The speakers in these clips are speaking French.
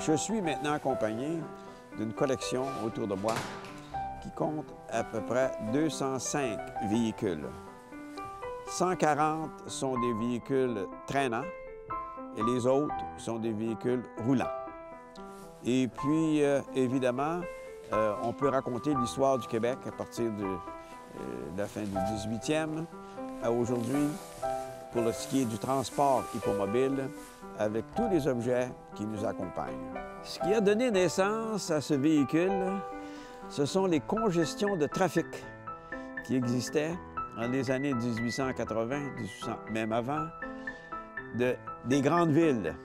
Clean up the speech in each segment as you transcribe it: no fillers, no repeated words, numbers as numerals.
Je suis maintenant accompagné d'une collection autour de moi qui compte à peu près 205 véhicules. 140 sont des véhicules traînants et les autres sont des véhicules roulants. Et puis, évidemment, on peut raconter l'histoire du Québec à partir de la fin du 18e à aujourd'hui pour ce qui est du transport hippomobile avec tous les objets qui nous accompagnent. Ce qui a donné naissance à ce véhicule, ce sont les congestions de trafic qui existaient dans les années 1880, même avant, des grandes villes,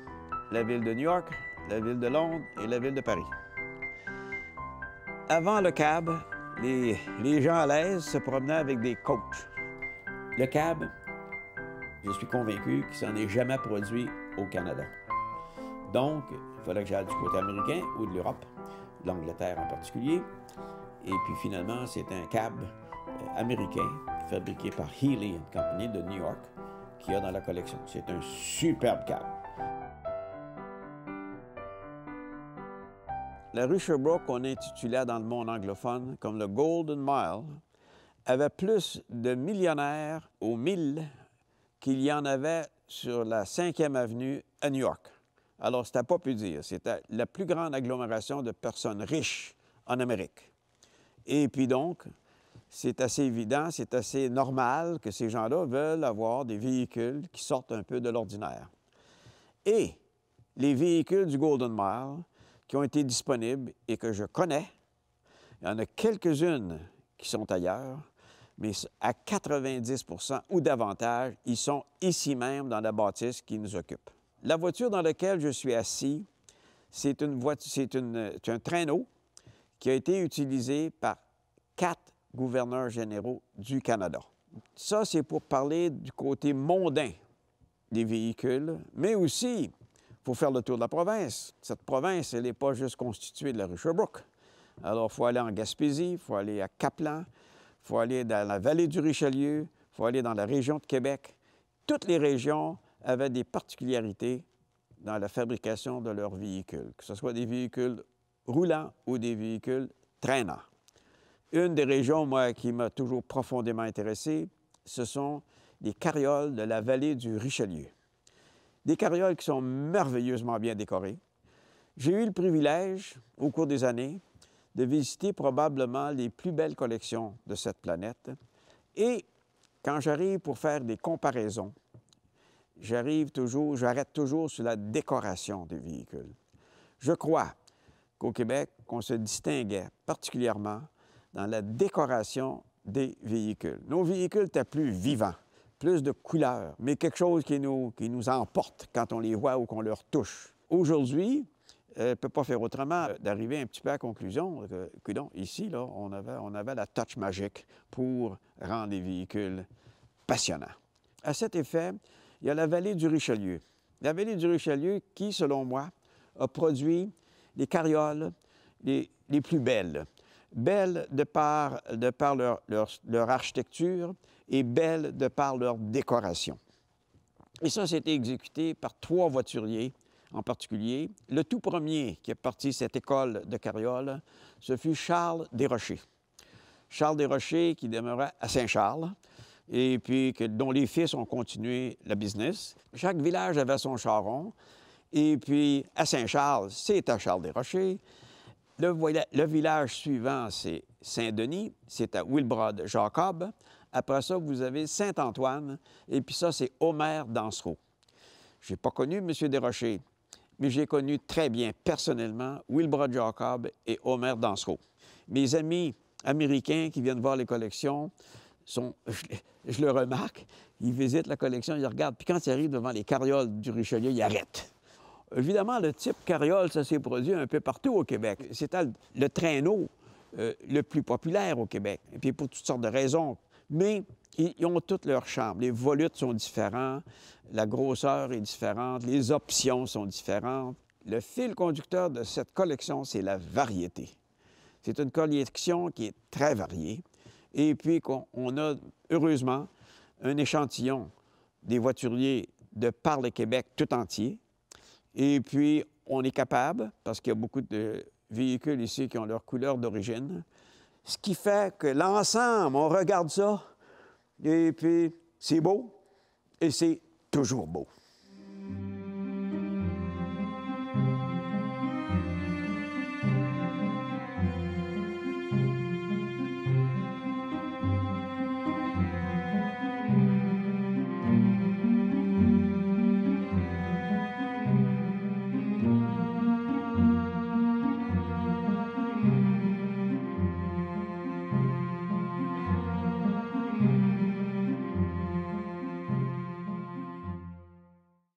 la ville de New York, la ville de Londres et la ville de Paris. Avant le cab, les gens à l'aise se promenaient avec des coachs. Le cab, je suis convaincu qu'il ne s'en est jamais produit au Canada. Donc, il fallait que j'aille du côté américain ou de l'Europe, de l'Angleterre en particulier. Et puis finalement, c'est un cab américain fabriqué par Healey & Company de New York qu'il y a dans la collection. C'est un superbe cab. La rue Sherbrooke, qu'on intitulait dans le monde anglophone comme le Golden Mile, avait plus de millionnaires aux 1000 qu'il y en avait sur la 5e avenue à New York. Alors, c'était pas pu dire. C'était la plus grande agglomération de personnes riches en Amérique. Et puis donc, c'est assez évident, c'est assez normal que ces gens-là veulent avoir des véhicules qui sortent un peu de l'ordinaire. Et les véhicules du Golden Mile qui ont été disponibles et que je connais, il y en a quelques-unes qui sont ailleurs, mais à 90 ou davantage, ils sont ici même dans la bâtisse qui nous occupe. La voiture dans laquelle je suis assis, c'est un traîneau qui a été utilisé par 4 gouverneurs généraux du Canada. Ça, c'est pour parler du côté mondain des véhicules, mais aussi, il faut faire le tour de la province. Cette province, elle n'est pas juste constituée de la rue Sherbrooke. Alors, il faut aller en Gaspésie, il faut aller à Caplan, il faut aller dans la vallée du Richelieu, il faut aller dans la région de Québec. Toutes les régions avaient des particularités dans la fabrication de leurs véhicules, que ce soit des véhicules roulants ou des véhicules traînants. Une des régions, moi, qui m'a toujours profondément intéressé, ce sont les carrioles de la vallée du Richelieu. Des carrioles qui sont merveilleusement bien décorées. J'ai eu le privilège, au cours des années, de visiter probablement les plus belles collections de cette planète. Et quand j'arrive pour faire des comparaisons, j'arrête toujours sur la décoration des véhicules. Je crois qu'au Québec, on se distinguait particulièrement dans la décoration des véhicules. Nos véhicules étaient plus vivants, plus de couleurs, mais quelque chose qui nous emporte quand on les voit ou qu'on leur touche. Aujourd'hui, on ne peut pas faire autrement d'arriver un petit peu à la conclusion que donc, ici, là, on avait la touch magique pour rendre les véhicules passionnants. À cet effet, il y a la vallée du Richelieu. La vallée du Richelieu qui, selon moi, a produit les carrioles les plus belles. Belles de par leur architecture et belles de par leur décoration. Et ça, c'était exécuté par 3 voituriers en particulier. Le tout premier qui est parti de cette école de carrioles, ce fut Charles Desrochers. Charles Desrochers qui demeurait à Saint-Charles et puis dont les fils ont continué le business. Chaque village avait son charron. Et puis, à Saint-Charles, c'est à Charles Desrochers. Le village suivant, c'est Saint-Denis, c'est à Wilbrod-Jacob. Après ça, vous avez Saint-Antoine, et puis ça, c'est Omer Dansereau. Je n'ai pas connu M. Desrochers, mais j'ai connu très bien, personnellement, Wilbrod-Jacob et Omer Dansereau. Mes amis américains qui viennent voir les collections je le remarque, ils visitent la collection, ils regardent, puis quand ils arrivent devant les carrioles du Richelieu, ils arrêtent. Évidemment, le type carriole, ça s'est produit un peu partout au Québec. C'était le traîneau le plus populaire au Québec, et puis pour toutes sortes de raisons. Mais ils ont toutes leurs chambres. Les volutes sont différents, la grosseur est différente, les options sont différentes. Le fil conducteur de cette collection, c'est la variété. C'est une collection qui est très variée. Et puis, on a, heureusement, un échantillon des voituriers de par le Québec tout entier. Et puis, on est capable, parce qu'il y a beaucoup de véhicules ici qui ont leur couleur d'origine, ce qui fait que l'ensemble, on regarde ça, et puis c'est beau, et c'est toujours beau.